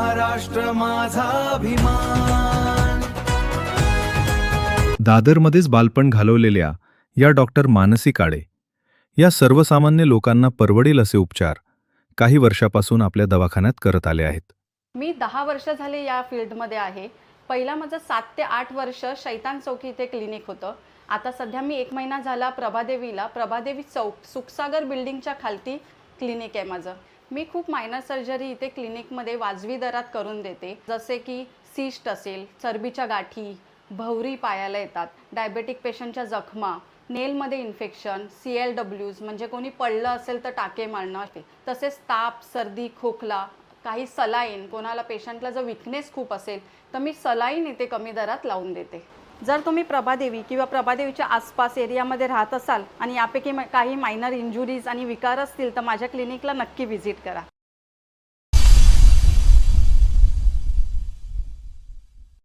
महाराष्ट्र माझा अभिमान। दादरमध्येच बालपण घालवलेल्या या डॉक्टर मानसी काळे या सर्वसामान्य लोकांना परवडेल असे उपचार काही वर्षापासून आपल्या दवाखान्यात करत आले आहेत। मी 10 वर्ष झाले या फील्डमध्ये आहे। पहिला माझं 7 ते 8 वर्ष शैतान चौकी इथे क्लिनिक होतं। आता सध्या मी 1 महिना झाला प्रभादेवी चौक सुखसागर बिल्डिंगच्या खालती क्लिनिक आहे माझं। मी खूप मायनर सर्जरी इथे क्लिनिकमध्ये वाजवी दरात करून देते, जसे की सिस्ट असेल, चरबीच्या गाठी, भवरी पायाला येतात, डायबेटिक पेशंटच्या जखमा, नेलमध्ये इन्फेक्शन, CLWs म्हणजे कोणी पडलं असेल तर टाके मारणं, तसेच ताप, सर्दी, खोकला, काही सलाईन, कोणाला पेशंटला जर विकनेस खूप असेल तर मी सलाईन इथे कमी दरात लावून देते। जर तुम्ही प्रभादेवी किंवा प्रभादेवीच्या आसपास एरियामध्ये राहत असाल आणि यापैकी काही मायनर इंजुरीज आणि विकार असतील तर माझ्या क्लिनिकला नक्की व्हिजिट करा।